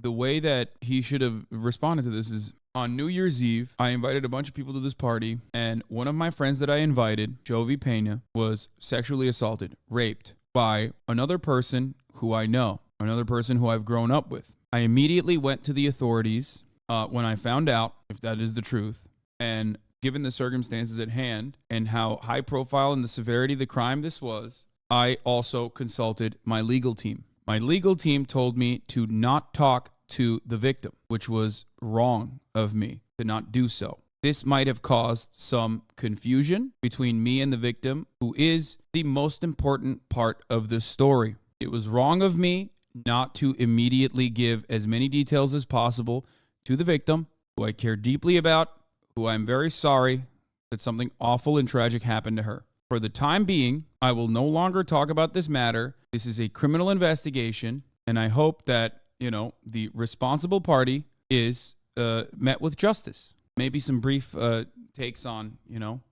the way that he should have responded to this is on New Year's Eve, I invited a bunch of people to this party, and one of my friends that I invited, Jovi Pena, was sexually assaulted, raped by another person who I know, another person who I've grown up with. I immediately went to the authorities when I found out, if that is the truth, and given the circumstances at hand and how high profile and the severity of the crime this was, I also consulted my legal team. My legal team told me to not talk to the victim, which was wrong of me to not do so. This might have caused some confusion between me and the victim, who is the most important part of the story. It was wrong of me not to immediately give as many details as possible to the victim, who I care deeply about, who I'm very sorry that something awful and tragic happened to her. For the time being, I will no longer talk about this matter. This is a criminal investigation, and I hope that, the responsible party is met with justice. Maybe some brief takes on,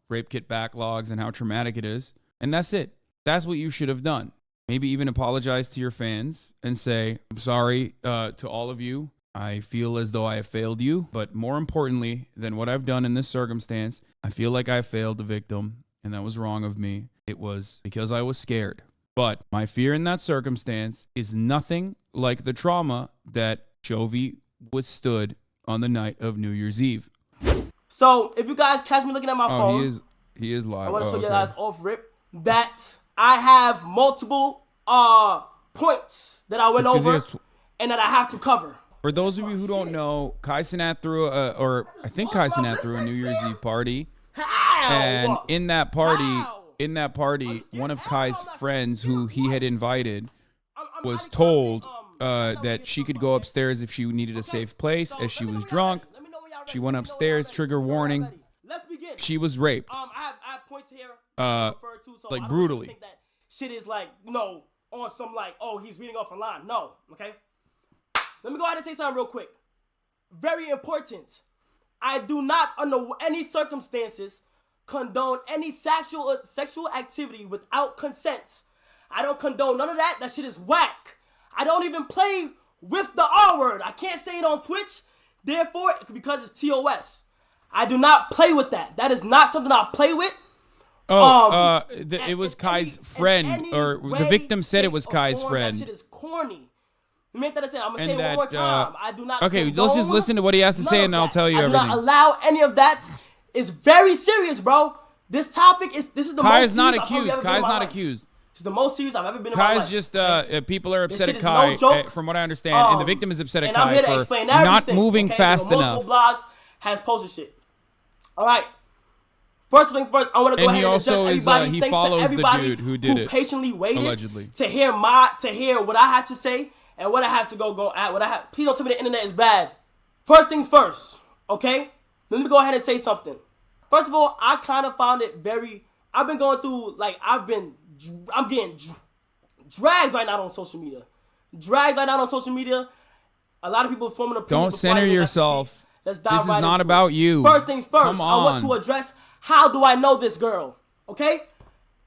rape kit backlogs and how traumatic it is. And that's it. That's what you should have done. Maybe even apologize to your fans and say, I'm sorry to all of you. I feel as though I have failed you. But more importantly than what I've done in this circumstance, I feel like I failed the victim, and that was wrong of me. It was because I was scared. But my fear in that circumstance is nothing like the trauma that Jovi withstood on the night of New Year's Eve. So if you guys catch me looking at my phone, he is live. I want to show you guys off rip that I have multiple points that I went over and that I have to cover. For those of you who don't know, Cenat threw Cenat threw a New Year's Eve party, and in that party, one of Kai's friends who he had invited was told that she could go upstairs if she needed a safe place, as she was drunk. She went upstairs, trigger warning. She was raped. I have points here like brutally. Think that shit is like, on some like, oh, he's reading off a line. No, okay? Let me go ahead and say something real quick. Very important. I do not, under any circumstances, condone any sexual activity without consent. I don't condone none of that. That shit is whack. I don't even play with the R word. I can't say it on Twitch. Therefore, because it's TOS. I do not play with that. That is not something I play with. It was Kai's friend, or the victim said it was Kai's friend. That shit is corny. Make that I'm gonna say it one more time. I do not. Okay, let's just listen to what he has to say, and I'll tell you everything. I do not allow any of that. It's very serious, bro. This topic is. This is the Kai most is not serious accused. Kai is not accused. It's the most serious I've ever been in my life. Kai's just people are upset at Kai, no from what I understand, and the victim is upset at Kai for not moving fast enough. Multiple blogs has posted shit. All right. First things first, I want to go ahead and address everybody. He Thanks follows to everybody the dude who did it, patiently waited allegedly, to hear what I had to say and what I had to go at. Please don't tell me the internet is bad. First things first, okay? Let me go ahead and say something. First of all, I kind of found it I've been going through, I'm getting dragged right now on social media. A lot of people forming opinions. Don't center yourself. Let's dive This is right not into about it. you. First things first, Come I want to address how do I know this girl, okay?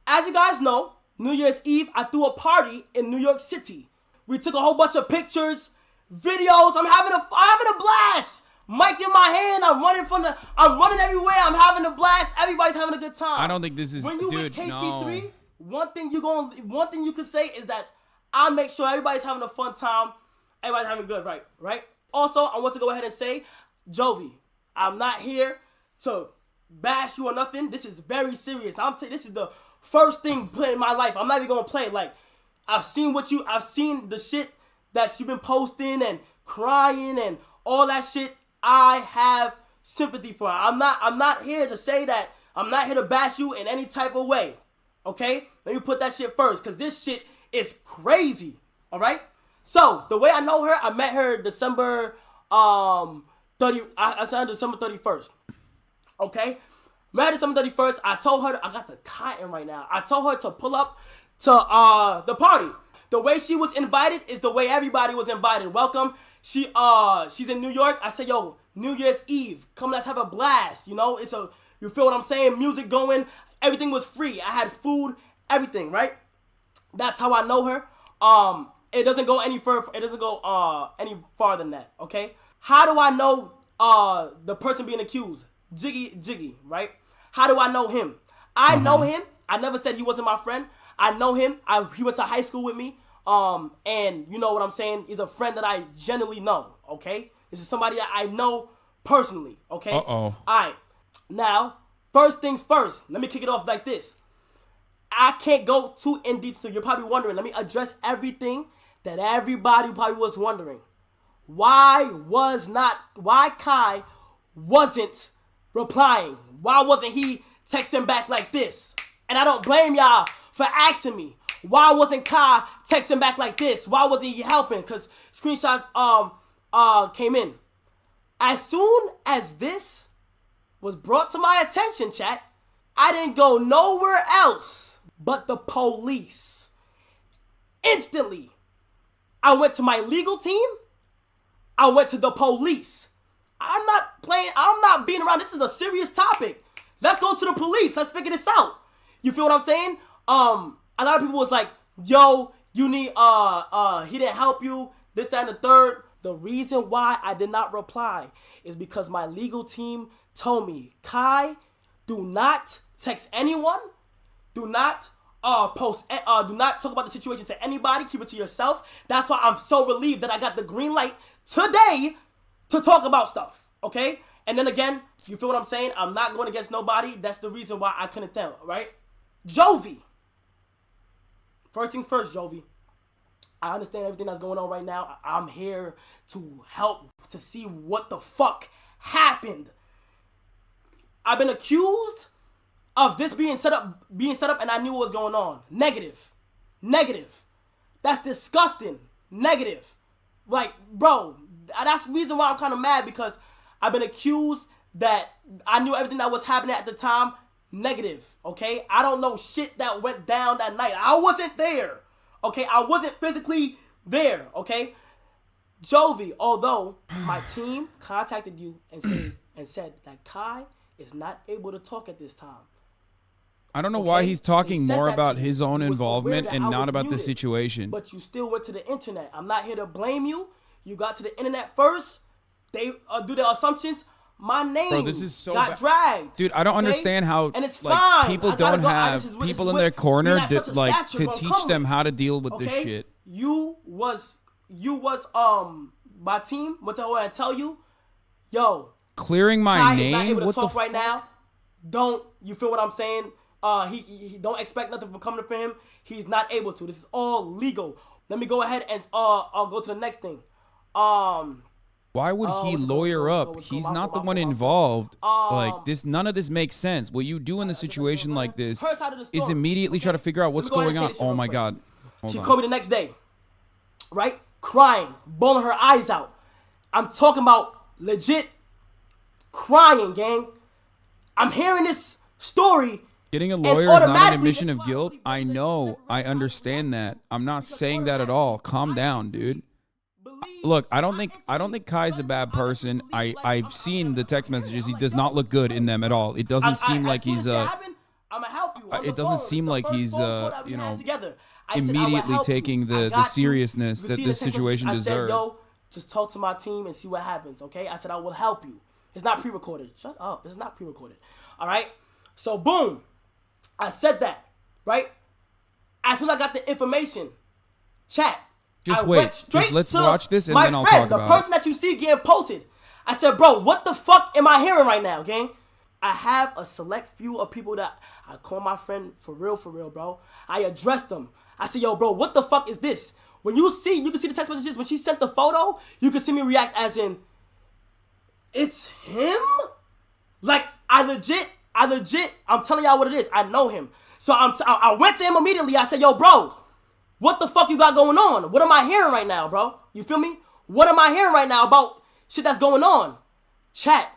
As you guys know, New Year's Eve, I threw a party in New York City. We took a whole bunch of pictures, videos. I'm having a blast. Mic in my hand. I'm running everywhere. I'm having a blast. Everybody's having a good time. I don't think this is, when you dude, with KC3, no. one thing you can say is that I make sure everybody's having a fun time. Everybody's having good, right? Also, I want to go ahead and say, Jovi, I'm not here to bash you or nothing. This is very serious. This is the first thing put in my life. I'm not even gonna play. I've seen the shit that you've been posting and crying and all that shit. I have sympathy for her. I'm not here to say that. I'm not here to bash you in any type of way. Okay? Let me put that shit first, because this shit is crazy. Alright? So, the way I know her, I met her December 30. I signed December 31st. Okay? Met her December 31st. I told her, I got the cotton right now. I told her to pull up to the party. The way she was invited is the way everybody was invited. Welcome. She's in New York. I said, yo, New Year's Eve. Come, let's have a blast. You feel what I'm saying? Music going. Everything was free. I had food, everything, right? That's how I know her. it doesn't go any further. It doesn't go any farther than that. Okay. How do I know the person being accused? Jiggy, right? How do I know him? I know him. I never said he wasn't my friend. I know him. He went to high school with me. And you know what I'm saying? He's a friend that I genuinely know. Okay. This is somebody that I know personally. Okay. All right. Now, first things first. Let me kick it off like this. I can't go too in deep, so you're probably wondering. Let me address everything that everybody probably was wondering. Why Kai wasn't replying? Why wasn't he texting back like this? And I don't blame y'all for asking me. Why wasn't Kai texting back like this? Why wasn't he helping? Because screenshots came in. As soon as this was brought to my attention, chat, I didn't go nowhere else but the police. Instantly, I went to my legal team. I went to the police. I'm not being around. This is a serious topic. Let's go to the police. Let's figure this out. You feel what I'm saying? A lot of people was like, yo, you need, he didn't help you, this, that, and the third. The reason why I did not reply is because my legal team told me, Kai, do not text anyone. Do not do not talk about the situation to anybody. Keep it to yourself. That's why I'm so relieved that I got the green light today to talk about stuff. Okay? And then again, you feel what I'm saying? I'm not going against nobody. That's the reason why I couldn't tell, right? Jovi. First things first, Jovi. I understand everything that's going on right now. I'm here to help to see what the fuck happened. I've been accused of this being set up, and I knew what was going on. Negative. That's disgusting. Negative. Like, bro, that's the reason why I'm kind of mad, because I've been accused that I knew everything that was happening at the time. Negative, okay? I don't know shit that went down that night. I wasn't there, okay? I wasn't physically there, okay? Jovi, although my team contacted you and said that Kai is not able to talk at this time. I don't know why he's talking more about his own involvement and not about the situation. But you still went to the internet. I'm not here to blame you. You got to the internet first. They do their assumptions. My name got dragged. Dude, I don't understand how and it's fine. People don't have people in their corner to teach them how to deal with this shit. You was my team went to her and tell you, yo, clearing my name. Not able to talk right now. Don't you feel what I'm saying? He don't expect nothing from coming from him. He's not able to. This is all legal. Let me go ahead and I'll go to the next thing. Why would he lawyer up? He's not the one involved. Like this, none of this makes sense. What you do in a situation like this is immediately try to figure out what's going on. Oh my God. She called me the next day, right? Crying, bawling her eyes out. I'm talking about legit crying, gang. I'm hearing this story. Getting a lawyer is not an admission of guilt. I know. I understand that. I'm not saying that at all. Calm down, dude. Look, I don't think Kai's a bad person. I've seen the text messages. He does not look good in them at all. It doesn't seem like he's it doesn't seem like he's immediately taking the seriousness that this situation deserves. I said, yo, just talk to my team and see what happens, okay? I said I will help you. It's not pre-recorded. Shut up. It's not pre-recorded. All right? So boom. I said that, right? As soon as I got the information, chat. Just wait. Let's watch this and then I'll talk about it. The person that you see getting posted. I said, bro, what the fuck am I hearing right now, gang? I have a select few of people that I call my friend for real, bro. I addressed them. I said, yo, bro, what the fuck is this? When you can see the text messages. When she sent the photo, you can see me react as in, it's him? Like, I legit, I'm telling y'all what it is. I know him. So I went to him immediately. I said, yo, bro, what the fuck you got going on? What am I hearing right now, bro? You feel me? What am I hearing right now about shit that's going on? Chat.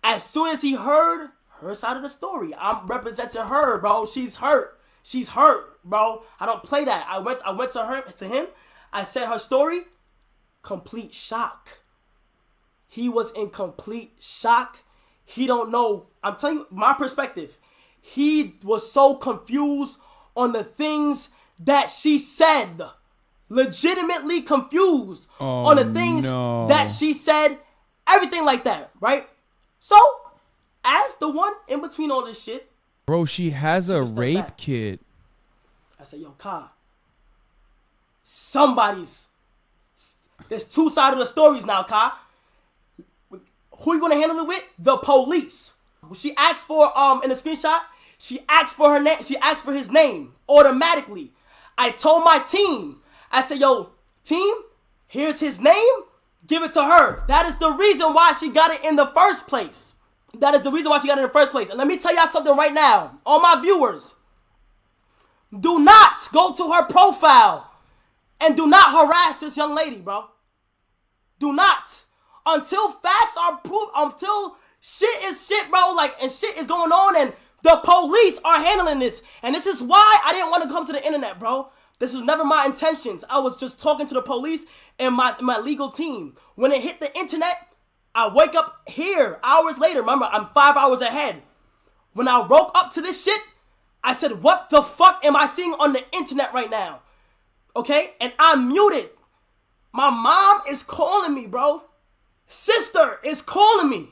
As soon as he heard her side of the story, I'm representing her, bro. She's hurt. She's hurt, bro. I don't play that. I went to him. I said her story. Complete shock. He was in complete shock. He don't know. I'm telling you my perspective. He was so confused on the things that she said. legitimately confused on the things that she said, everything like that, right? So, as the one in between all this shit, bro, she has a rape kit. I said, yo, Ka, there's two sides of the stories now, Ka. Who you gonna handle it with? The police. She asked for, in the screenshot, she asked for her name. She asked for his name automatically. I told my team, I said, yo, team, here's his name. Give it to her. That is the reason why she got it in the first place. That is the reason why she got it in the first place. And let me tell y'all something right now. All my viewers, do not go to her profile and do not harass this young lady, bro. Do not. Until facts are proved, until shit is shit, bro, like, and shit is going on and the police are handling this. And this is why I didn't want to come to the internet, bro. This was never my intentions. I was just talking to the police and my legal team. When it hit the internet, I wake up here hours later. Remember, I'm 5 hours ahead. When I woke up to this shit, I said, what the fuck am I seeing on the internet right now? Okay? And I'm muted. My mom is calling me, bro. Sister is calling me.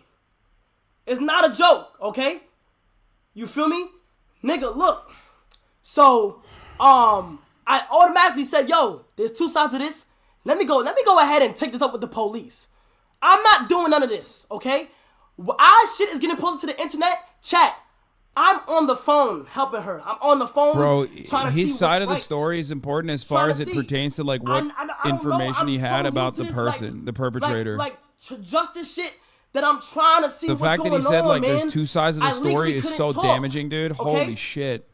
It's not a joke, okay? You feel me? Nigga, look. So, I automatically said, yo, there's two sides of this. Let me go ahead and take this up with the police. I'm not doing none of this, okay? Our shit is getting posted to the internet. Chat. I'm on the phone helping her. I'm on the phone. Bro, trying to his see side of the right. story is important as far as it pertains to like what information he had about the person, the perpetrator. Like justice shit that I'm trying to see the what's going on, fact that he said like man. there's two sides of the story is so damaging, dude. Okay? Holy shit.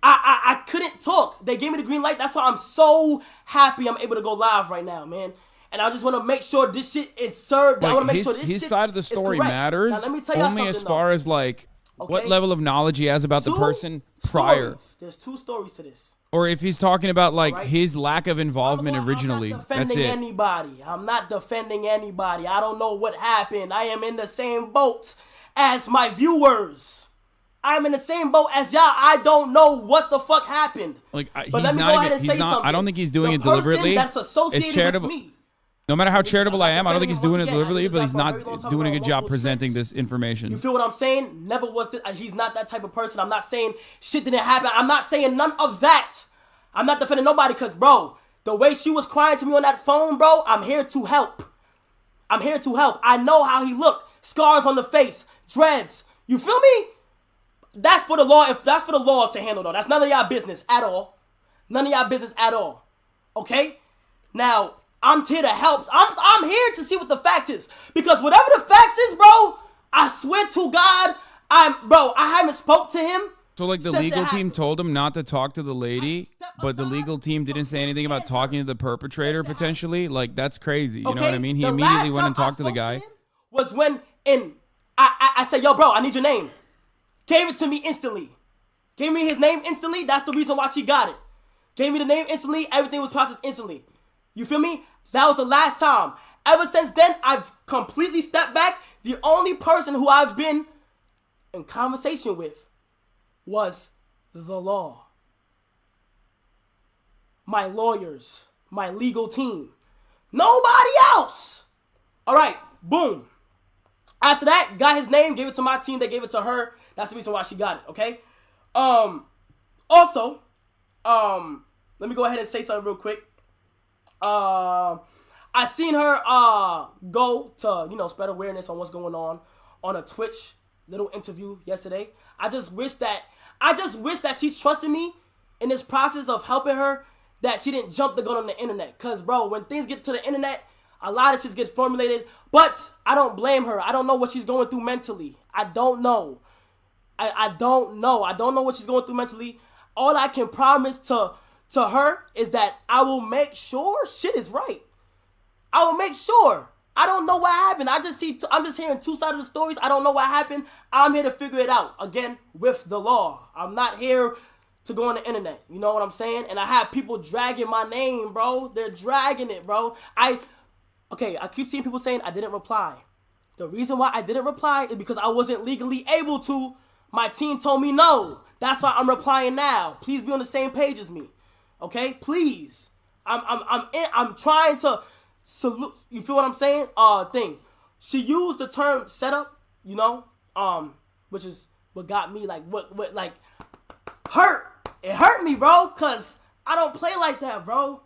I couldn't talk. They gave me the green light. That's why I'm so happy I'm able to go live right now, man. And I just want to make sure this shit is served. Like, I want to make sure this his shit side of the story matters. Now, let me tell you only as far as like what level of knowledge he has about the person prior. There's two stories to this. Or if he's talking about like his lack of involvement originally. I'm not defending anybody. I'm not defending anybody. I don't know what happened. I am in the same boat as my viewers. I'm in the same boat as y'all. I don't know what the fuck happened. Like, but let me go ahead and say something. I don't think he's doing it deliberately. That's associated with me. No matter how charitable I am, I don't think he's doing it deliberately, but he's not doing a good job presenting this information. You feel what I'm saying? Never was. He's not that type of person. I'm not saying shit didn't happen. I'm not saying none of that. I'm not defending nobody because, bro, the way she was crying to me on that phone, bro, I'm here to help. I'm here to help. I know how he looked. Scars on the face. Dreads. You feel me? That's for the law. If that's for the law to handle, though. That's none of y'all business at all. None of y'all business at all. Okay? Now, I'm here to help. I'm here to see what the facts is. Because whatever the facts is, bro, I swear to God, I haven't spoke to him. So, like, the legal team told him not to talk to the lady, but the legal team didn't say anything about talking to the perpetrator, potentially? Like, that's crazy. You know what I mean? He immediately went and talked to the guy. Was when I said, yo, bro, I need your name. Gave it to me instantly. Gave me his name instantly. That's the reason why she got it. Gave me the name instantly. Everything was processed instantly. You feel me? That was the last time. Ever since then, I've completely stepped back. The only person who I've been in conversation with was the law. My lawyers. My legal team. Nobody else. All right. Boom. After that, got his name, gave it to my team. They gave it to her. That's the reason why she got it, okay? Also, let me go ahead and say something real quick. I seen her go to, spread awareness on what's going on a Twitch little interview yesterday. I just wish that she trusted me in this process of helping her, that she didn't jump the gun on the internet. Because, bro, when things get to the internet, a lot of shit gets formulated. But I don't blame her. I don't know what she's going through mentally. I don't know. I don't know. I don't know what she's going through mentally. All I can promise to her is that I will make sure shit is right. I will make sure. I don't know what happened. I'm just hearing two sides of the stories. I don't know what happened. I'm here to figure it out. Again, with the law. I'm not here to go on the internet. You know what I'm saying? And I have people dragging my name, bro. They're dragging it, bro. I keep seeing people saying I didn't reply. The reason why I didn't reply is because I wasn't legally able to. My team told me no. That's why I'm replying now. Please be on the same page as me. Okay? Please. I'm trying to salute. You feel what I'm saying? Thing. She used the term setup, you know, which is what got me like what like hurt. It hurt me, bro, cause I don't play like that, bro.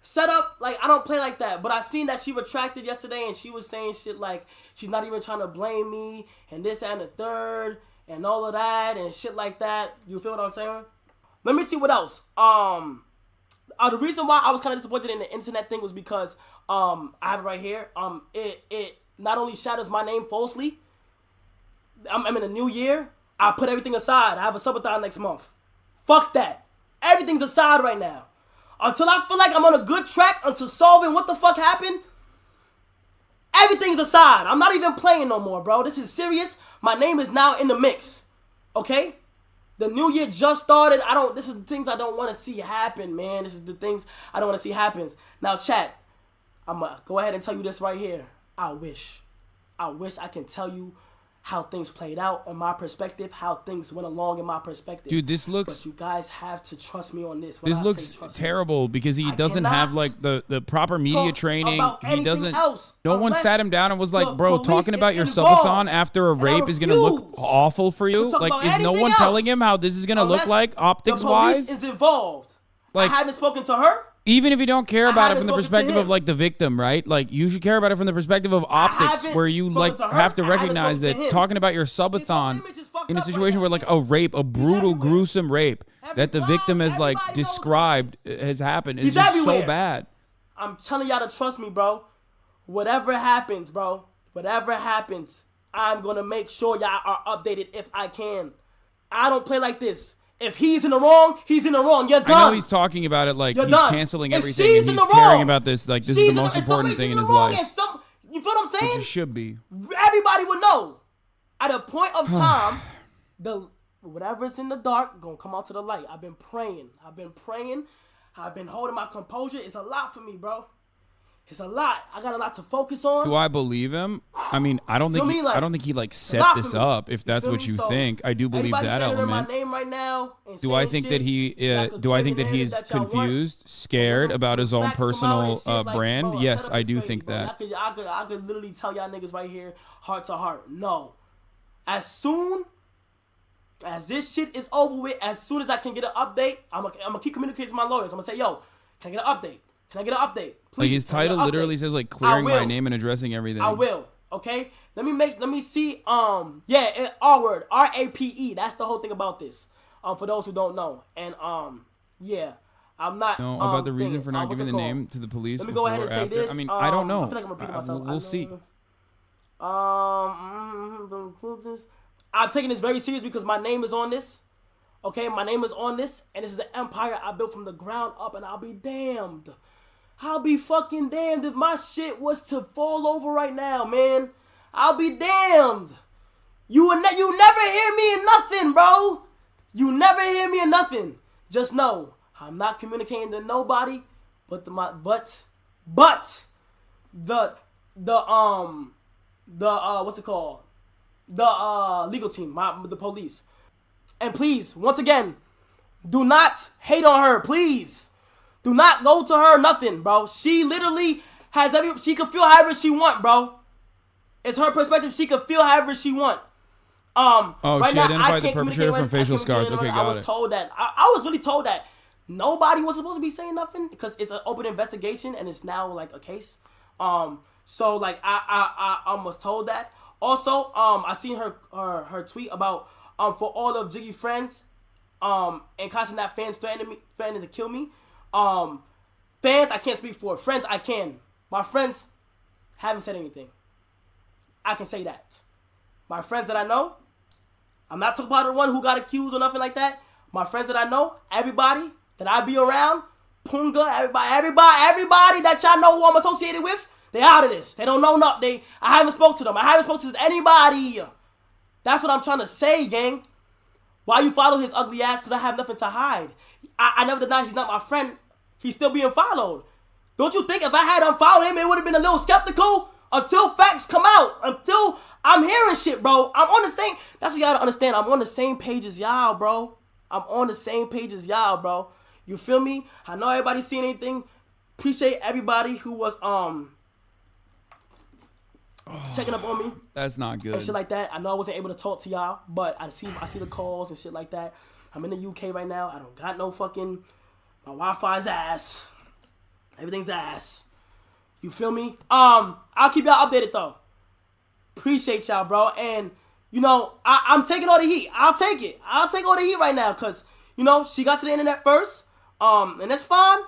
Setup, like I don't play like that. But I seen that she retracted yesterday, and she was saying shit like she's not even trying to blame me, and this and the third, and all of that, and shit like that. You feel what I'm saying? Let me see what else. The reason why I was kind of disappointed in the internet thing was because I have it right here. It not only shatters my name falsely. I'm in a new year. I put everything aside. I have a subathon next month. Fuck that. Everything's aside right now. Until I feel like I'm on a good track until solving what the fuck happened, everything's aside. I'm not even playing no more, bro. This is serious. My name is now in the mix. Okay? The new year just started. This is the things I don't want to see happen, man. This is the things I don't want to see happen. Now, chat, I'm going to go ahead and tell you this right here. I wish I can tell you how things played out in my perspective, how things went along in my perspective. Dude, this looks... But you guys have to trust me on this. This looks terrible because he doesn't have like the proper media training. He doesn't... No one sat him down and was like, bro, talking about your subathon after a rape is going to look awful for you. Like, is no one telling him how this is going to look like optics-wise? The police is involved. Like, I haven't spoken to her. Even if you don't care about it from the perspective of like the victim, right? Like you should care about it from the perspective of optics, where you like have to recognize that talking about your subathon in a situation where like a rape, a brutal, gruesome rape that the victim has like described has happened is just so bad. I'm telling y'all to trust me, bro. Whatever happens, bro. Whatever happens, I'm gonna make sure y'all are updated if I can. I don't play like this. If he's in the wrong, he's in the wrong. You're done. I know he's talking about it like he's canceling everything and he's caring about this. Like, this is the most important thing in his life. You feel what I'm saying? Which it should be. Everybody would know. At a point of time, whatever's in the dark gonna come out to the light. I've been praying. I've been holding my composure. It's a lot for me, bro. It's a lot. I got a lot to focus on. Do I believe him? I mean, I don't think he like set this up. If that's what you think, I do believe that element. My name right now do I think that he's confused, scared about his own personal brand? Yes, I do think that. I could literally tell y'all niggas right here, heart to heart, no. As soon as this shit is over with, as soon as I can get an update, I'm gonna keep communicating with my lawyers. I'm gonna say, yo, can I get an update? Can I get an update? Please, like his title literally says like clearing my name and addressing everything. I will. Okay. Let me see. R word. RAPE. That's the whole thing about this. For those who don't know. And yeah. I'm not. No, about the reason for not giving the name to the police. Let me go ahead and say this. I mean, I don't know. I feel like I'm repeating myself. We'll see. I'm taking this very serious because my name is on this. Okay, my name is on this, and this is an empire I built from the ground up, and I'll be damned. I'll be fucking damned if my shit was to fall over right now, man. I'll be damned. You never hear me in nothing, bro. You never hear me in nothing. Just know I'm not communicating to nobody, but the what's it called? The legal team, the police. And please, once again, do not hate on her, please. Do not go to her, nothing, bro. She literally has she can feel however she want, bro. It's her perspective. She can feel however she want. Right she now, identified the perpetrator from facial scars. Okay, got it. I was told that. I was really told that nobody was supposed to be saying nothing because it's an open investigation and it's now like a case. So like I was told that. Also, I seen her tweet about for all of Jiggy friends, and Cenat fans threatening to kill me. Fans, I can't speak for. Friends, I can. My friends haven't said anything. I can say that. My friends that I know, I'm not talking about the one who got accused or nothing like that. My friends that I know, everybody that I be around, Punga, everybody that y'all know who I'm associated with, they out of this. They don't know nothing. I haven't spoke to them. I haven't spoke to anybody. That's what I'm trying to say, gang. Why you follow his ugly ass? Because I have nothing to hide. I never denied he's not my friend. He's still being followed. Don't you think if I had unfollowed him, it would have been a little skeptical? Until facts come out. Until I'm hearing shit, bro. I'm on the same... That's what y'all gotta understand. I'm on the same page as y'all, bro. I'm on the same page as y'all, bro. You feel me? I know everybody's seen anything. Appreciate everybody who was checking up on me. That's not good. And shit like that. I know I wasn't able to talk to y'all, but I see the calls and shit like that. I'm in the UK right now. I don't got no fucking, my Wi-Fi's ass. Everything's ass. You feel me? I'll keep y'all updated though. Appreciate y'all, bro. And you know, I'm taking all the heat. I'll take it. I'll take all the heat right now, cause you know she got to the internet first. And that's fine.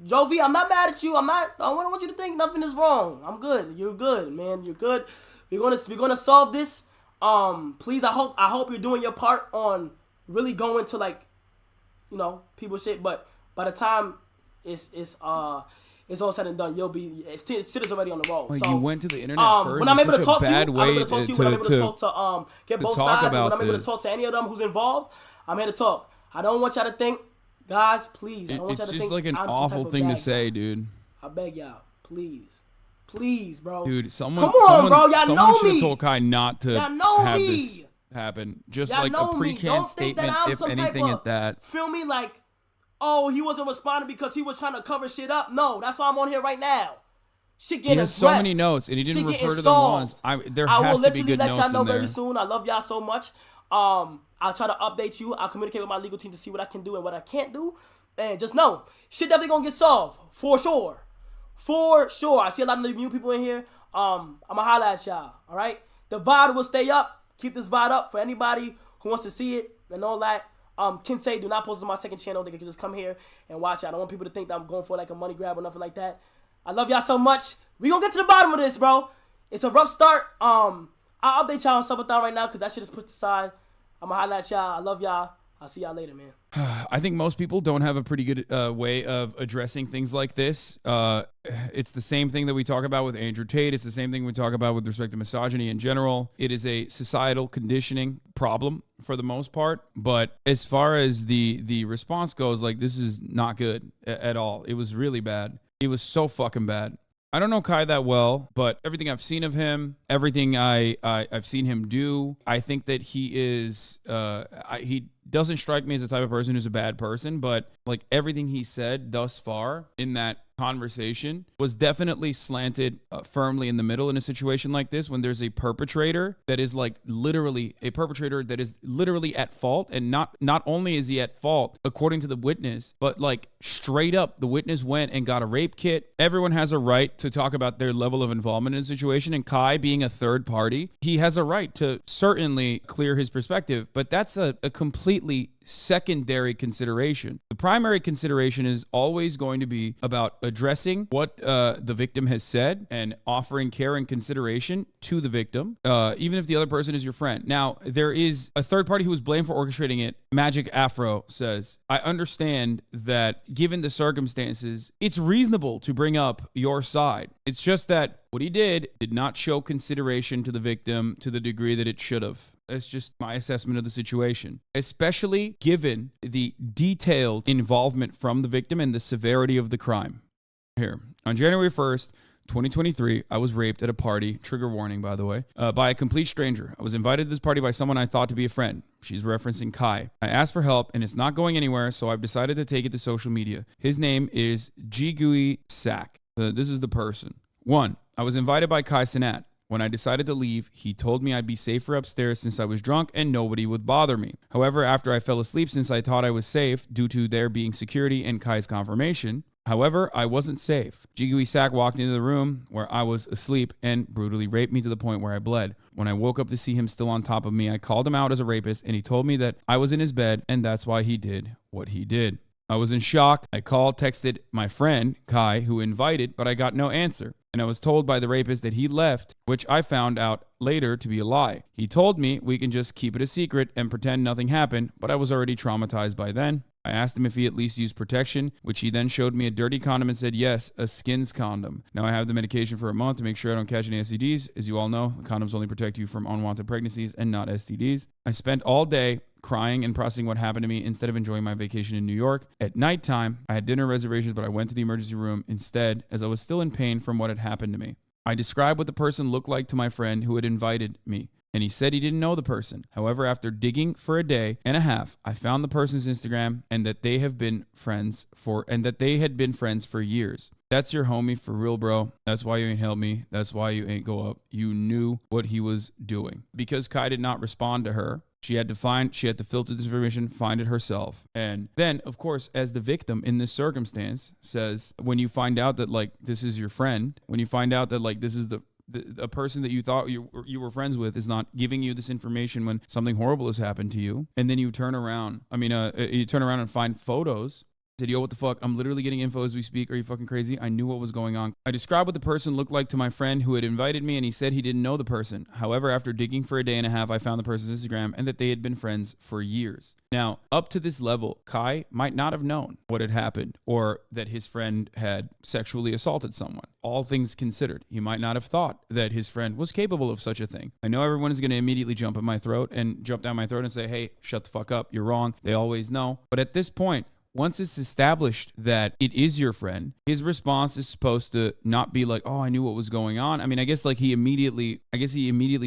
Jovi, I'm not mad at you. I don't want you to think nothing is wrong. I'm good. You're good, man. You're good. We're gonna solve this. Please, I hope you're doing your part on really going to, like, you know, people shit. But by the time it's all said and done, shit is already on the roll. Like, so you went to the internet first. When I'm able to talk to you, I'm able to get both sides. And when I'm able to talk to any of them who's involved, I'm here to talk. I don't want y'all to think, guys, please. I don't want y'all to think it's just like an awful thing to say, dude. I beg y'all, please, bro. Dude, come on, bro. Y'all know should have me. told Kai not to have this happen. Just y'all like a pre-canned statement, if anything, at that. Feel me? Like, oh, he wasn't responding because he was trying to cover shit up. No, that's why I'm on here right now. Shit getting addressed. He has so many notes, and he didn't refer to them once. There has to be good notes in there. I will literally let y'all know very soon. I love y'all so much. I'll try to update you. I'll communicate with my legal team to see what I can do and what I can't do. And just know, shit definitely gonna get solved. For sure. I see a lot of new people in here. I'ma holla at y'all. Alright? The VOD will stay up. Keep this VOD up for anybody who wants to see it and all that. Kinsey, do not post it on my second channel. They can just come here and watch it. I don't want people to think that I'm going for like a money grab or nothing like that. I love y'all so much. We gonna get to the bottom of this, bro. It's a rough start. I'll update y'all on Summerthon right now because that shit is put aside. I'ma holla at y'all. I love y'all. I'll see y'all later, man. I think most people don't have a pretty good way of addressing things like this. It's the same thing that we talk about with Andrew Tate. It's the same thing we talk about with respect to misogyny in general. It is a societal conditioning problem for the most part. But as far as the response goes, like, this is not good at all. It was really bad. It was so fucking bad. I don't know Kai that well, but everything I've seen of him, everything I've seen him do, I think that he is, he doesn't strike me as the type of person who's a bad person, but like everything he said thus far in that conversation was definitely slanted firmly in the middle in a situation like this when there's a perpetrator that is like literally a perpetrator that is literally at fault, and not only is he at fault according to the witness, but like straight up the witness went and got a rape kit. Everyone has a right to talk about their level of involvement in a situation, and Kai being a third party, he has a right to certainly clear his perspective, but that's a completely secondary consideration. The primary consideration is always going to be about addressing what the victim has said and offering care and consideration to the victim, even if the other person is your friend. Now, there is a third party who was blamed for orchestrating it. Magic Afro says, I understand that given the circumstances, it's reasonable to bring up your side. It's just that what he did not show consideration to the victim to the degree that it should have. That's just my assessment of the situation, especially given the detailed involvement from the victim and the severity of the crime. Here, on January 1st, 2023, I was raped at a party, trigger warning, by the way, by a complete stranger. I was invited to this party by someone I thought to be a friend. She's referencing Kai. I asked for help, and it's not going anywhere, so I've decided to take it to social media. His name is Jigui Sak. This is the person. 1. I was invited by Kai Cenat. When I decided to leave, he told me I'd be safer upstairs since I was drunk and nobody would bother me. However, after I fell asleep since I thought I was safe due to there being security and Kai's confirmation, however, I wasn't safe. Jigui Sak walked into the room where I was asleep and brutally raped me to the point where I bled. When I woke up to see him still on top of me, I called him out as a rapist and he told me that I was in his bed and that's why he did what he did. I was in shock. I called, texted my friend, Kai, who invited, but I got no answer. And I was told by the rapist that he left, which I found out later to be a lie. He told me we can just keep it a secret and pretend nothing happened, but I was already traumatized by then. I asked him if he at least used protection, which he then showed me a dirty condom and said, yes, a skins condom. Now I have the medication for a month to make sure I don't catch any STDs. As you all know, condoms only protect you from unwanted pregnancies and not STDs. I spent all day crying and processing what happened to me instead of enjoying my vacation in New York. At nighttime, I had dinner reservations, but I went to the emergency room instead as I was still in pain from what had happened to me. I described what the person looked like to my friend who had invited me. and he said he didn't know the person. However, after digging for a day and a half, I found the person's Instagram and that they had been friends for years. That's your homie for real, bro. That's why you ain't help me. That's why you ain't go up. You knew what he was doing. Because Kai did not respond to her, she had to filter this information, find it herself. And then, of course, as the victim in this circumstance says, when you find out that like this is your friend, when you find out that like this is a person that you thought you were friends with is not giving you this information when something horrible has happened to you, and then you turn around and find photos. Said, yo, what the fuck? I'm literally getting info as we speak. Are you fucking crazy? I knew what was going on. I described what the person looked like to my friend who had invited me, and he said he didn't know the person. However, after digging for a day and a half, I found the person's Instagram and that they had been friends for years. Now, up to this level, Kai might not have known what had happened or that his friend had sexually assaulted someone. All things considered, he might not have thought that his friend was capable of such a thing. I know everyone is going to immediately jump down my throat and say, hey, shut the fuck up. You're wrong. They always know. But at this point, once it's established that it is your friend, his response is supposed to not be like, oh, I knew what was going on. I mean, I guess he immediately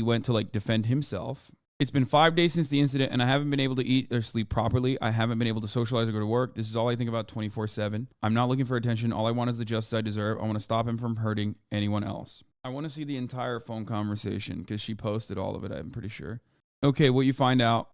went to like defend himself. It's been 5 days since the incident and I haven't been able to eat or sleep properly. I haven't been able to socialize or go to work. This is all I think about 24/7. I'm not looking for attention. All I want is the justice I deserve. I want to stop him from hurting anyone else. I want to see the entire phone conversation because she posted all of it, I'm pretty sure. Okay, what you find out,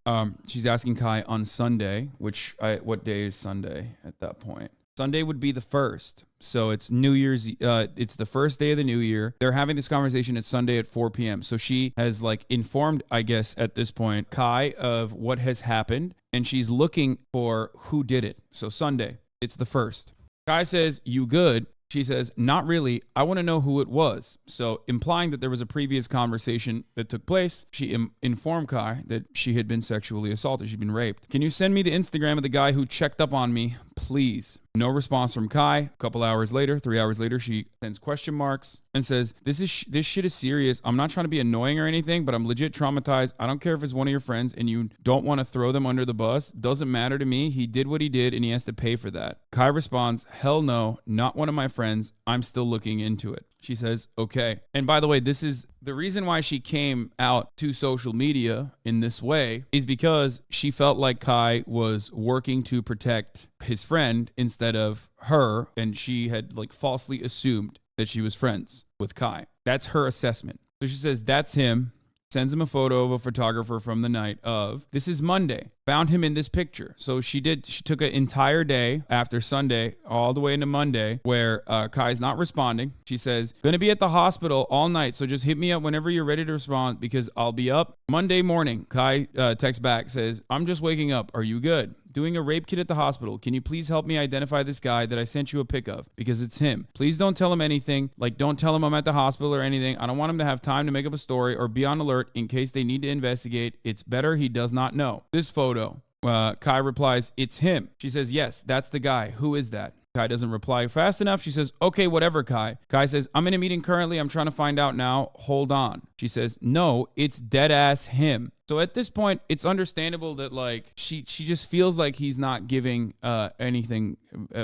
she's asking Kai on Sunday, what day is Sunday at that point? Sunday would be the 1st. So it's New Year's, it's the first day of the new year. They're having this conversation at Sunday at 4 p.m. So she has like informed, I guess, at this point, Kai of what has happened, and she's looking for who did it. So Sunday, it's the 1st. Kai says, you good? She says, not really. I want to know who it was. So implying that there was a previous conversation that took place, she informed Kai that she had been sexually assaulted. She'd been raped. Can you send me the Instagram of the guy who checked up on me, please? No response from Kai. A couple hours later, 3 hours later, she sends question marks and says, this shit is serious. I'm not trying to be annoying or anything, but I'm legit traumatized. I don't care if it's one of your friends and you don't want to throw them under the bus. Doesn't matter to me. He did what he did and he has to pay for that. Kai responds, hell no, not one of my friends. I'm still looking into it. She says, okay. And by the way, this is the reason why she came out to social media in this way is because she felt like Kai was working to protect his friend instead of her. And she had like falsely assumed that she was friends with Kai. That's her assessment. So she says, that's him. Sends him a photo of a photographer from the night of. This is Monday. Found him in this picture. So she took an entire day after Sunday all the way into Monday where Kai's not responding. She says, gonna be at the hospital all night. So just hit me up whenever you're ready to respond because I'll be up. Monday morning, Kai texts back, says, I'm just waking up. Are you good? Doing a rape kit at the hospital. Can you please help me identify this guy that I sent you a pic of? Because it's him. Please don't tell him anything. Like, don't tell him I'm at the hospital or anything. I don't want him to have time to make up a story or be on alert in case they need to investigate. It's better he does not know. This photo. Kai replies, it's him. She says, yes, that's the guy. Who is that? Kai doesn't reply fast enough. She says, okay, whatever, Kai. Kai says, I'm in a meeting currently. I'm trying to find out now. Hold on. She says, no, it's dead ass him. So at this point, it's understandable that like she just feels like he's not giving anything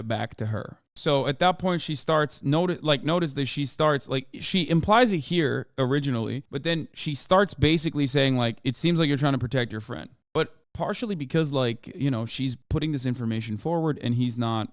back to her. So at that point, she starts notice that she starts like she implies it here originally, but then she starts basically saying like it seems like you're trying to protect your friend, but partially because like she's putting this information forward and he's not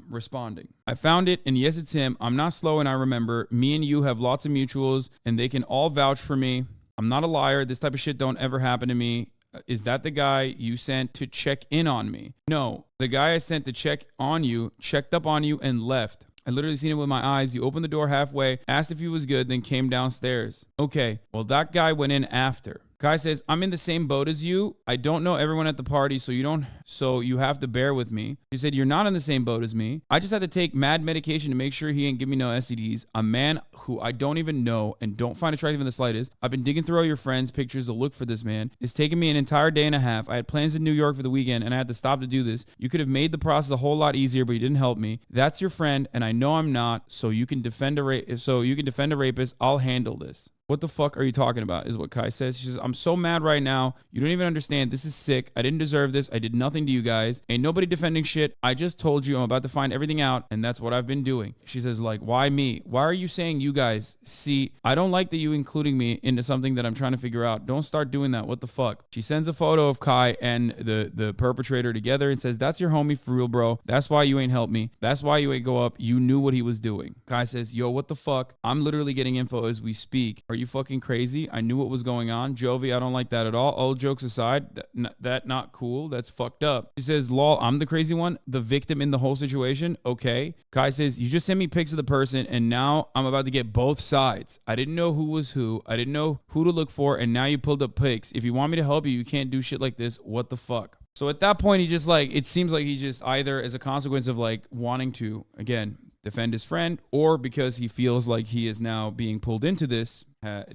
responding. I found it and yes, it's him. I'm not slow and I remember. Me and you have lots of mutuals and they can all vouch for me. I'm not a liar. This type of shit don't ever happen to me. Is that the guy you sent to check in on me? No, the guy I sent to check on you checked up on you and left. I literally seen it with my eyes. You opened the door halfway, asked if he was good, then came downstairs. Okay, well, that guy went in after. Kai says, I'm in the same boat as you. I don't know everyone at the party, so you have to bear with me. She said, you're not in the same boat as me. I just had to take mad medication to make sure he ain't give me no STDs. A man who I don't even know and don't find attractive in the slightest. I've been digging through all your friends' pictures to look for this man. It's taken me an entire day and a half. I had plans in New York for the weekend and I had to stop to do this. You could have made the process a whole lot easier, but you didn't help me. That's your friend and I know I'm not, so you can defend a rapist. I'll handle this. What the fuck are you talking about? Is what Kai says. She says, I'm so mad right now. You don't even understand. This is sick. I didn't deserve this. I did nothing to you guys. Ain't nobody defending shit. I just told you I'm about to find everything out, and that's what I've been doing. She says, like, why me? Why are you saying you guys? See, I don't like that you including me into something that I'm trying to figure out. Don't start doing that. What the fuck? She sends a photo of Kai and the perpetrator together and says, that's your homie for real, bro. That's why you ain't helped me. That's why you ain't go up. You knew what he was doing. Kai says, yo, what the fuck? I'm literally getting info as we speak. Are you fucking crazy? I knew what was going on. Jovi, I don't like that at all. All jokes aside, that not cool. That's fucked up. She says, lol, I'm the crazy one, the victim in the whole situation. Okay. Kai says, you just sent me pics of the person and now I'm about to get both sides. I didn't know who was who. I didn't know who to look for, and now you pulled up pics. If you want me to help you, you can't do shit like this. What the fuck? So at that point, he just like, it seems like he just either as a consequence of like wanting to, again, defend his friend, or because he feels like he is now being pulled into this,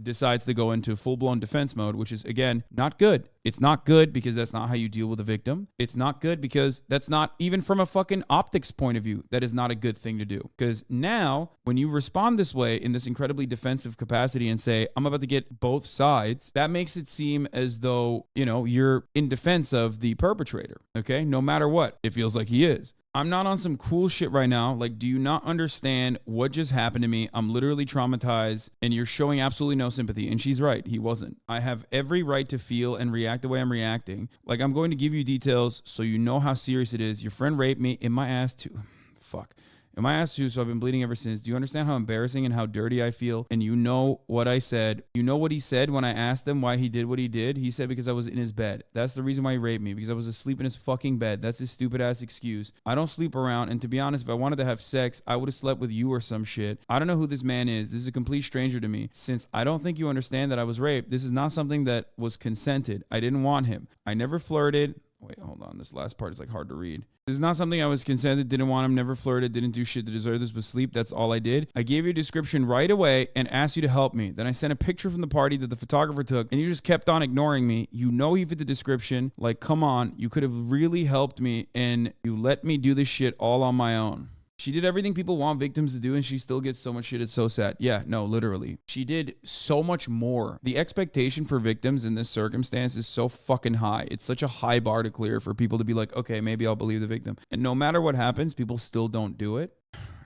decides to go into full-blown defense mode, which is, again, not good. It's not good because that's not how you deal with a victim. It's not good because that's not, even from a fucking optics point of view, that is not a good thing to do. Because now, when you respond this way in this incredibly defensive capacity and say, I'm about to get both sides, that makes it seem as though, you know, you're in defense of the perpetrator, okay? No matter what, it feels like he is. I'm not on some cool shit right now. Like, do you not understand what just happened to me? I'm literally traumatized, and you're showing absolutely no sympathy. And she's right. He wasn't. I have every right to feel and react the way I'm reacting. Like, I'm going to give you details so you know how serious it is. Your friend raped me in my ass too. Fuck. In my ass too, so I've been bleeding ever since. Do you understand how embarrassing and how dirty I feel? And you know what I said. You know what he said when I asked him why he did what he did? He said because I was in his bed. That's the reason why he raped me, because I was asleep in his fucking bed. That's his stupid ass excuse. I don't sleep around, and to be honest, if I wanted to have sex, I would have slept with you or some shit. I don't know who this man is. This is a complete stranger to me. Since I don't think you understand that I was raped, this is not something that was consented. I didn't want him. I never flirted. Wait, hold on. This last part is like hard to read. This is not something I was consented, didn't want him, never flirted, didn't do shit to deserve this but sleep. That's all I did. I gave you a description right away and asked you to help me. Then I sent a picture from the party that the photographer took, and you just kept on ignoring me. You know he fit the description. Like, come on. You could have really helped me, and you let me do this shit all on my own. She did everything people want victims to do, and she still gets so much shit. It's so sad. Yeah, no, literally. She did so much more. The expectation for victims in this circumstance is so fucking high. It's such a high bar to clear for people to be like, okay, maybe I'll believe the victim. And no matter what happens, people still don't do it.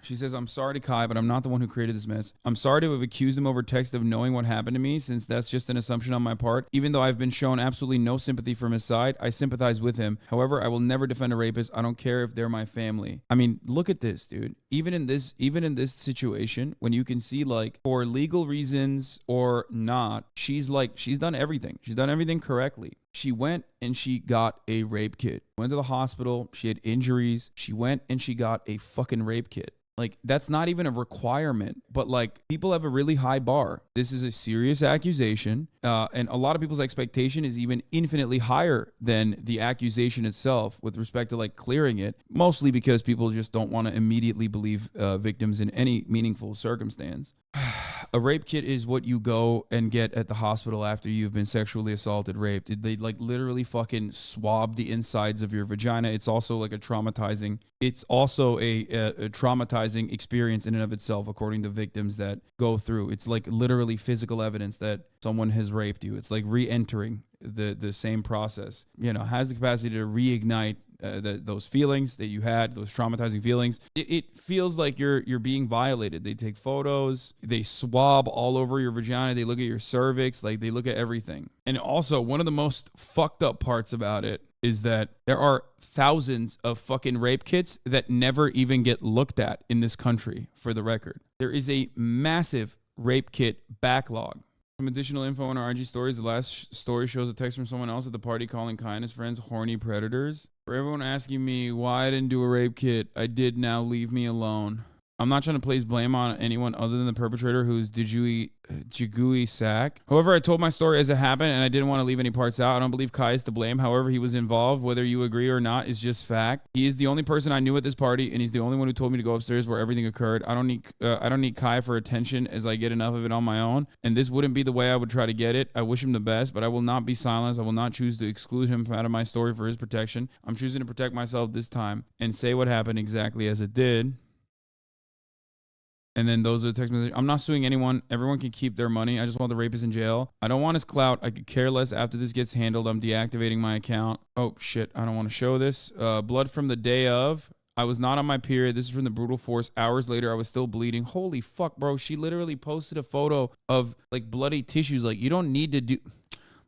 She says, I'm sorry to Kai, but I'm not the one who created this mess. I'm sorry to have accused him over text of knowing what happened to me, since that's just an assumption on my part. Even though I've been shown absolutely no sympathy from his side, I sympathize with him. However, I will never defend a rapist. I don't care if they're my family. I mean, look at this, dude. Even in this situation, when you can see, like, for legal reasons or not, she's done everything. She's done everything correctly. She went and she got a rape kit. Went to the hospital. She had injuries. She went and she got a fucking rape kit. Like, that's not even a requirement, but like, people have a really high bar. This is a serious accusation, and a lot of people's expectation is even infinitely higher than the accusation itself with respect to like clearing it, mostly because people just don't want to immediately believe victims in any meaningful circumstance. A rape kit is what you go and get at the hospital after you've been sexually assaulted, raped. They like literally fucking swab the insides of your vagina. It's also like a traumatizing experience in and of itself, according to victims that go through. It's like literally physical evidence that someone has raped you. It's like re-entering the same process. You know, has the capacity to reignite those feelings that you had, those traumatizing feelings. It feels like you're being violated. They take photos, they swab all over your vagina, they look at your cervix, like they look at everything. And also, one of the most fucked up parts about it is that there are thousands of fucking rape kits that never even get looked at in this country, for the record. There is a massive rape kit backlog. Some additional info on our IG stories. The last story shows a text from someone else at the party calling Kai and his friends horny predators. For everyone asking me why I didn't do a rape kit, I did. Now leave me alone. I'm not trying to place blame on anyone other than the perpetrator, who's Jigui Sak. However, I told my story as it happened, and I didn't want to leave any parts out. I don't believe Kai is to blame. However, he was involved. Whether you agree or not is just fact. He is the only person I knew at this party, and he's the only one who told me to go upstairs where everything occurred. I don't need Kai for attention, as I get enough of it on my own, and this wouldn't be the way I would try to get it. I wish him the best, but I will not be silenced. I will not choose to exclude him out of my story for his protection. I'm choosing to protect myself this time and say what happened exactly as it did. And then those are the text messages. I'm not suing anyone. Everyone can keep their money. I just want the rapist in jail. I don't want his clout. I could care less after this gets handled. I'm deactivating my account. Oh, shit. I don't want to show this. Blood from the day of. I was not on my period. This is from the brutal force. Hours later, I was still bleeding. Holy fuck, bro. She literally posted a photo of like bloody tissues. Like, you don't need to do...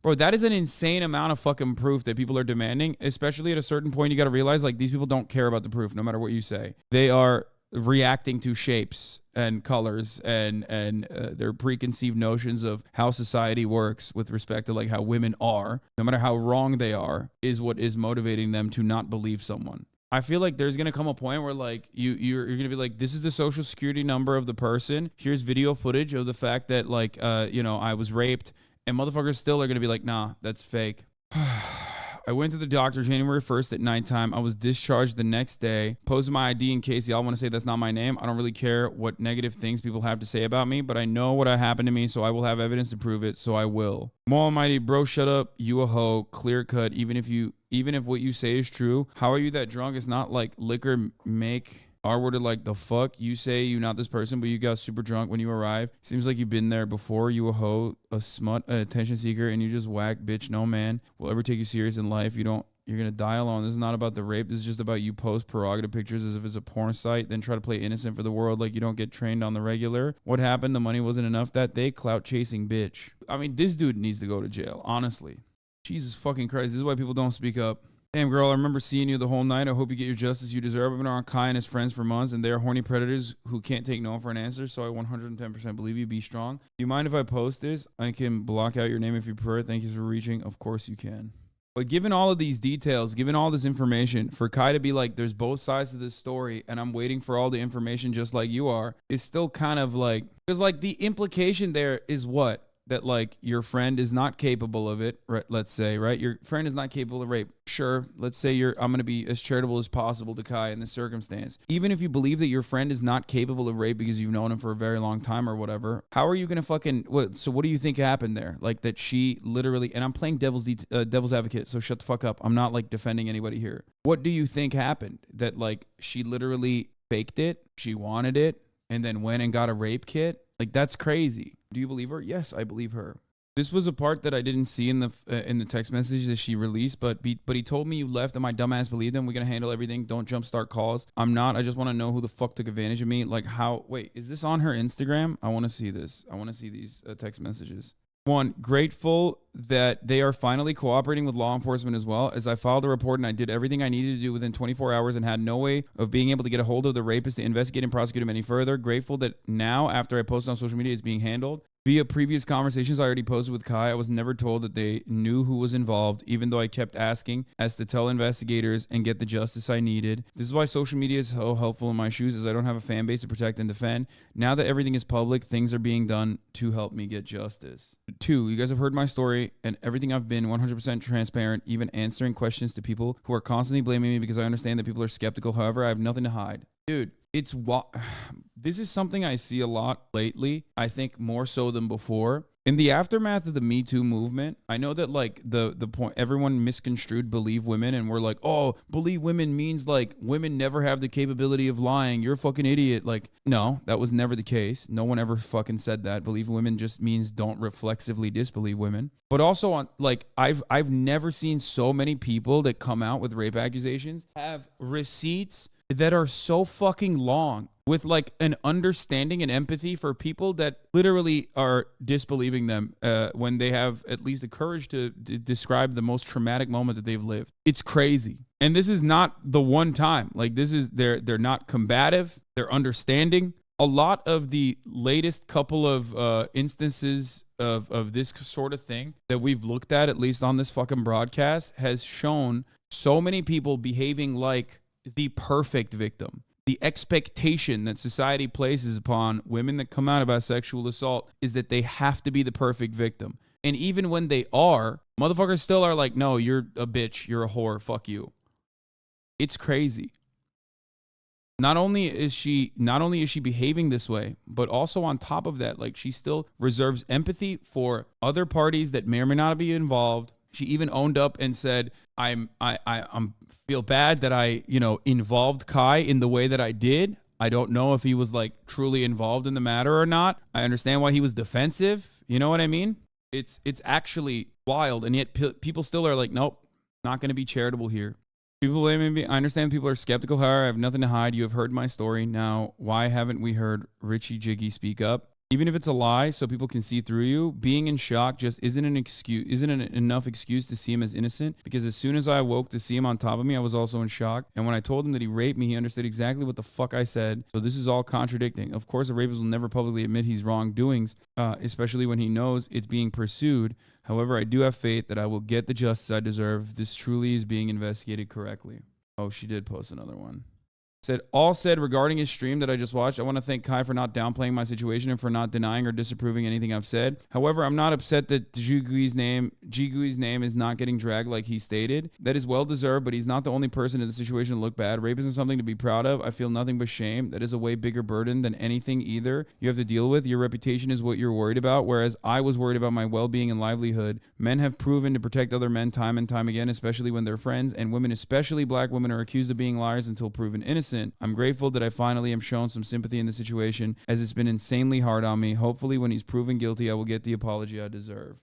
Bro, that is an insane amount of fucking proof that people are demanding, especially at a certain point. You got to realize, like, these people don't care about the proof, no matter what you say. They are reacting to shapes and colors and their preconceived notions of how society works with respect to, like, how women are, no matter how wrong they are, is what is motivating them to not believe someone. I feel like there's going to come a point where, like, you're going to be like, this is the social security number of the person. Here's video footage of the fact that, like, I was raped. And motherfuckers still are going to be like, nah, that's fake. I went to the doctor January 1st at nighttime. I was discharged the next day. Posted my ID in case y'all want to say that's not my name. I don't really care what negative things people have to say about me, but I know what happened to me, so I will have evidence to prove it, so I will. More almighty, bro, shut up. You a hoe. Clear cut. Even if what you say is true, how are you that drunk? It's not like liquor make... R-worded like the fuck. You say you not this person, but you got super drunk when you arrived. Seems like you've been there before. You a hoe, a smut, an attention seeker, and you just whack, bitch. No man will ever take you serious in life. You're gonna die alone. This is not about the rape. This is just about you post prerogative pictures as if it's a porn site, then try to play innocent for the world like you don't get trained on the regular. What happened? The money wasn't enough that day. Clout chasing bitch. I mean, this dude needs to go to jail, honestly. Jesus fucking Christ. This is why people don't speak up. Damn, girl, I remember seeing you the whole night. I hope you get your justice you deserve. I've been around Kai and his friends for months, and they're horny predators who can't take no for an answer, so I 110% believe you. Be strong. Do you mind if I post this? I can block out your name if you prefer. Thank you for reaching. Of course you can. But given all of these details, given all this information, for Kai to be like, there's both sides to this story, and I'm waiting for all the information just like you are, is still kind of like... Because, like, the implication there is what? That, like, your friend is not capable of it, right? Let's say, right? Your friend is not capable of rape. Sure, let's say I'm going to be as charitable as possible to Kai in this circumstance. Even if you believe that your friend is not capable of rape because you've known him for a very long time or whatever, how are you going to fucking... So what do you think happened there? Like, that she literally... And I'm playing devil's advocate, so shut the fuck up. I'm not, like, defending anybody here. What do you think happened? That, like, she literally faked it, she wanted it, and then went and got a rape kit? Like, that's crazy. Do you believe her? Yes, I believe her. This was a part that I didn't see in the text message that she released, but he told me you left and my dumbass believed him. We're going to handle everything. Don't jumpstart calls. I'm not. I just want to know who the fuck took advantage of me. Like, how... Wait, is this on her Instagram? I want to see this. I want to see these text messages. One, grateful that they are finally cooperating with law enforcement as well, as I filed a report and I did everything I needed to do within 24 hours and had no way of being able to get a hold of the rapist to investigate and prosecute him any further. Grateful that now, after I posted on social media, it's being handled. Via previous conversations I already posted with Kai, I was never told that they knew who was involved, even though I kept asking as to tell investigators and get the justice I needed. This is why social media is so helpful in my shoes, as I don't have a fan base to protect and defend. Now that everything is public, things are being done to help me get justice. 2, you guys have heard my story and everything. I've been 100% transparent, even answering questions to people who are constantly blaming me because I understand that people are skeptical. However, I have nothing to hide. Dude, it's what... This is something I see a lot lately, I think more so than before. In the aftermath of the Me Too movement, I know that, like, the point, everyone misconstrued believe women and we're like, oh, believe women means, like, women never have the capability of lying. You're a fucking idiot. Like, no, that was never the case. No one ever fucking said that. Believe women just means don't reflexively disbelieve women. But also, on, like, I've never seen so many people that come out with rape accusations have receipts that are so fucking long, with, like, an understanding and empathy for people that literally are disbelieving them when they have at least the courage to describe the most traumatic moment that they've lived. It's crazy. And this is not the one time. Like, this is, they're not combative. They're understanding. A lot of the latest couple of instances of this sort of thing that we've looked at least on this fucking broadcast, has shown so many people behaving like the perfect victim. The expectation that society places upon women that come out about sexual assault is that they have to be the perfect victim. And even when they are, motherfuckers still are like, no, you're a bitch, you're a whore, fuck you. It's crazy. Not only is she behaving this way, but also on top of that, like, she still reserves empathy for other parties that may or may not be involved. She even owned up and said, I'm feel bad that I, involved Kai in the way that I did. I don't know if he was like truly involved in the matter or not. I understand why he was defensive. You know what I mean? It's actually wild, and yet people still are like, nope, not going to be charitable here. People blaming me. I understand people are skeptical. However, I have nothing to hide. You have heard my story. Now, why haven't we heard Richie Jiggy speak up? Even if it's a lie, so people can see through you, being in shock just isn't enough excuse to see him as innocent. Because as soon as I awoke to see him on top of me, I was also in shock. And when I told him that he raped me, he understood exactly what the fuck I said. So this is all contradicting. Of course, a rapist will never publicly admit his wrongdoings, especially when he knows it's being pursued. However, I do have faith that I will get the justice I deserve. This truly is being investigated correctly. Oh, she did post another one. Said regarding his stream that I just watched, I want to thank Kai for not downplaying my situation and for not denying or disapproving anything I've said. However, I'm not upset that Jigui's name is not getting dragged like he stated. That is well deserved, but he's not the only person in the situation to look bad. Rape isn't something to be proud of. I feel nothing but shame. That is a way bigger burden than anything either you have to deal with. Your reputation is what you're worried about, whereas I was worried about my well-being and livelihood. Men have proven to protect other men time and time again, especially when they're friends, and women, especially black women, are accused of being liars until proven innocent. I'm grateful that I finally am shown some sympathy in the situation, as it's been insanely hard on me. Hopefully, when he's proven guilty, I will get the apology I deserve.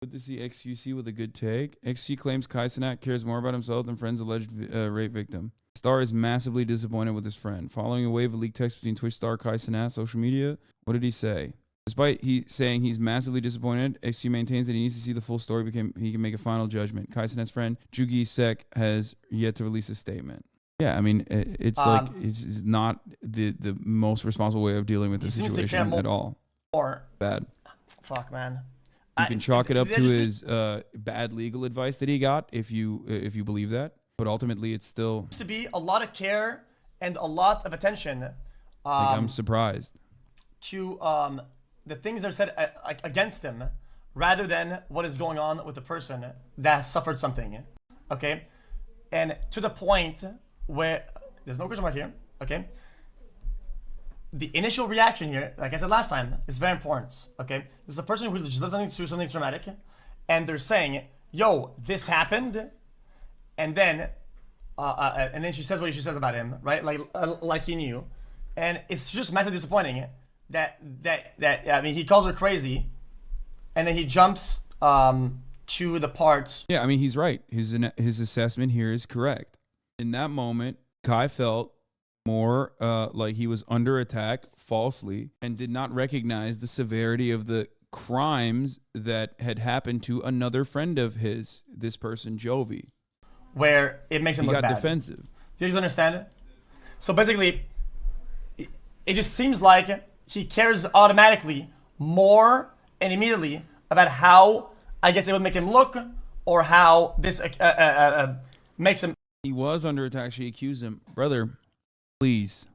Good to see XQC with a good take. XQC claims Cenat cares more about himself than friend's alleged rape victim. Star is massively disappointed with his friend. Following a wave of leaked texts between Twitch star Cenat, social media, what did he say? Despite saying he's massively disappointed, XQ maintains that he needs to see the full story before he can make a final judgment. Cenat's friend, Jugi Sek, has yet to release a statement. Yeah, I mean, it's like it's not the most responsible way of dealing with the situation at all. Or bad. Fuck, man. You can chalk it up to his bad legal advice that he got, if you believe that. But ultimately, it's still to be a lot of care and a lot of attention. I'm surprised to the things that are said against him, rather than what is going on with the person that has suffered something. Okay, and to the point where there's no question mark here, okay? The initial reaction here, like I said last time, is very important, okay? There's a person who just does something traumatic, and they're saying, yo, this happened, and then she says what she says about him, right? Like he knew. And it's just massively disappointing that I mean, he calls her crazy, and then he jumps to the parts. Yeah, I mean, he's right. His assessment here is correct. In that moment, Kai felt more like he was under attack falsely and did not recognize the severity of the crimes that had happened to another friend of his, this person, Jovi. Where it makes him look bad. He got defensive. Do you guys understand it? So basically, it just seems like he cares automatically more and immediately about how, I guess it would make him look, or how this makes him. He was under attack. She accused him. Brother, please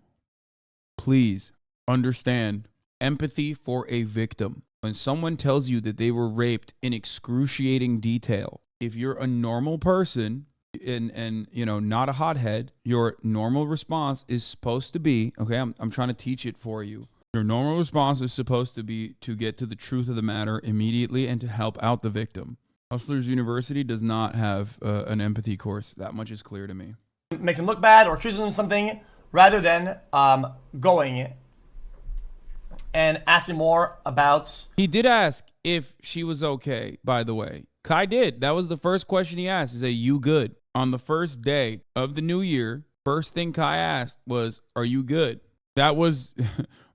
understand empathy for a victim. When someone tells you that they were raped in excruciating detail, if you're a normal person and you know, not a hothead, your normal response is supposed to be, okay, I'm trying to teach it for you. Your normal response is supposed to be to get to the truth of the matter immediately and to help out the victim. Hustlers University does not have an empathy course. That much is clear to me. Makes him look bad or accuses him of something, rather than going and asking more about. He did ask if she was okay, by the way. Kai did. That was the first question he asked. Is that you good? On the first day of the new year, first thing Kai asked was, are you good? That was,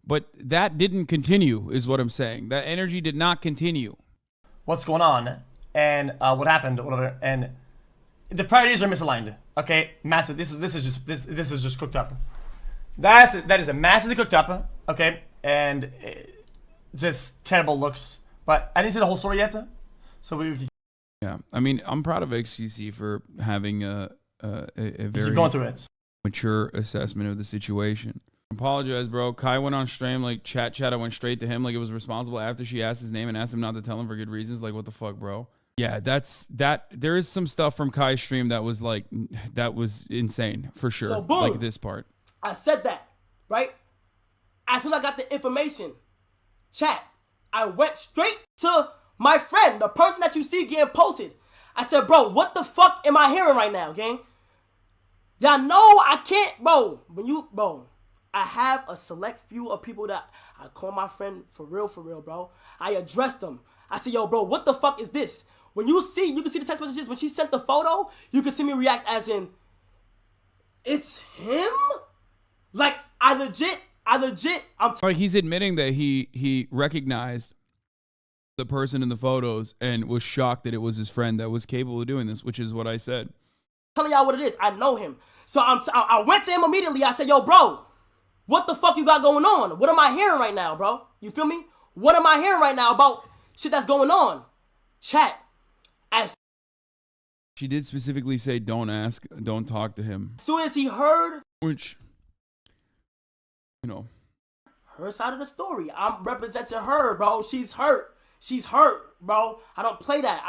but that didn't continue is what I'm saying. That energy did not continue. What's going on? And what happened, whatever, and the priorities are misaligned. Okay, massive. This is just cooked up. That is a massively cooked up. Okay, and just terrible looks. But I didn't see the whole story yet, so we. Yeah, I mean, I'm proud of XCC for having a very going through it. Mature assessment of the situation. Apologize, bro. Kai went on stream like chat. I went straight to him like it was responsible after she asked his name and asked him not to tell him for good reasons. Like, what the fuck, bro? Yeah, there is some stuff from Kai's stream that was like, that was insane for sure. So boom, like this part. I said that, right? As soon as I got the information, chat, I went straight to my friend, the person that you see getting posted. I said, bro, what the fuck am I hearing right now, gang? Y'all know I can't, bro. I have a select few of people that I call my friend for real, bro. I address them. I say, yo, bro, what the fuck is this? When you can see the text messages. When she sent the photo, you can see me react as in, it's him? Like, I'm like he's admitting that he recognized the person in the photos and was shocked that it was his friend that was capable of doing this, which is what I said. Telling y'all what it is. I know him. So I went to him immediately. I said, yo, bro, what the fuck you got going on? What am I hearing right now, bro? You feel me? What am I hearing right now about shit that's going on? Chat. She did specifically say, don't talk to him. As soon as he heard, which, you know, her side of the story. I'm representing her, bro. She's hurt. She's hurt, bro. I don't play that.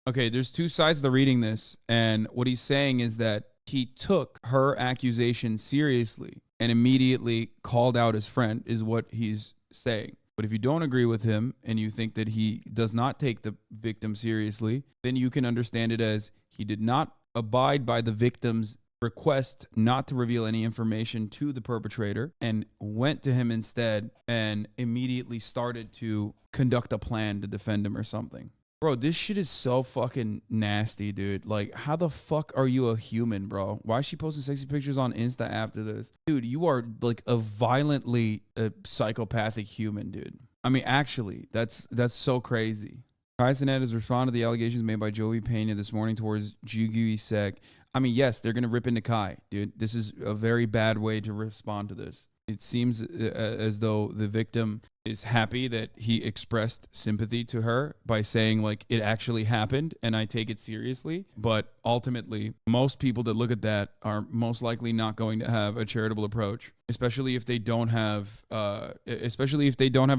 Okay, there's two sides to reading this, and what he's saying is that he took her accusation seriously and immediately called out his friend, is what he's saying. But if you don't agree with him and you think that he does not take the victim seriously, then you can understand it as he did not abide by the victim's request not to reveal any information to the perpetrator and went to him instead and immediately started to conduct a plan to defend him or something. Bro, this shit is so fucking nasty, dude. Like, how the fuck are you a human, bro? Why is she posting sexy pictures on Insta after this? Dude, you are like a violently psychopathic human, dude. I mean, actually, that's so crazy. Cenat has responded to the allegations made by Jovi Pena this morning towards Jigui Sek. I mean, yes, they're going to rip into Kai, dude. This is a very bad way to respond to this. It seems as though the victim is happy that he expressed sympathy to her by saying, like, it actually happened and I take it seriously. But ultimately, most people that look at that are most likely not going to have a charitable approach, especially if they don't have an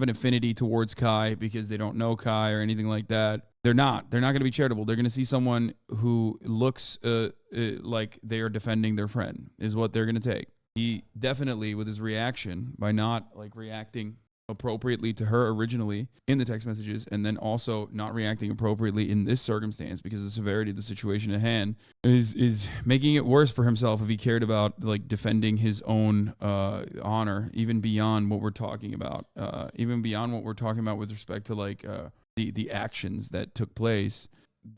affinity towards Kai because they don't know Kai or anything like that. They're not going to be charitable. They're going to see someone who looks like they are defending their friend is what they're going to take. He definitely, with his reaction, by not like reacting appropriately to her originally in the text messages and then also not reacting appropriately in this circumstance because of the severity of the situation at hand, is making it worse for himself if he cared about like defending his own honor, even beyond what we're talking about, with respect to like the actions that took place.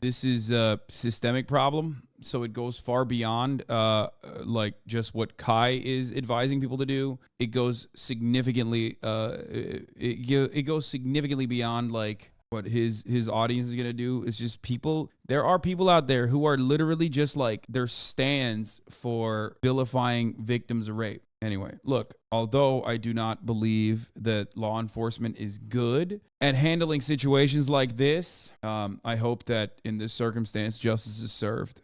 This is a systemic problem, so it goes far beyond like just what Kai is advising people to do. It goes significantly it goes significantly beyond like what his audience is gonna do. It's just people. There are people out there who are literally just like their stands for vilifying victims of rape. Anyway, look, although I do not believe that law enforcement is good at handling situations like this, I hope that in this circumstance, justice is served.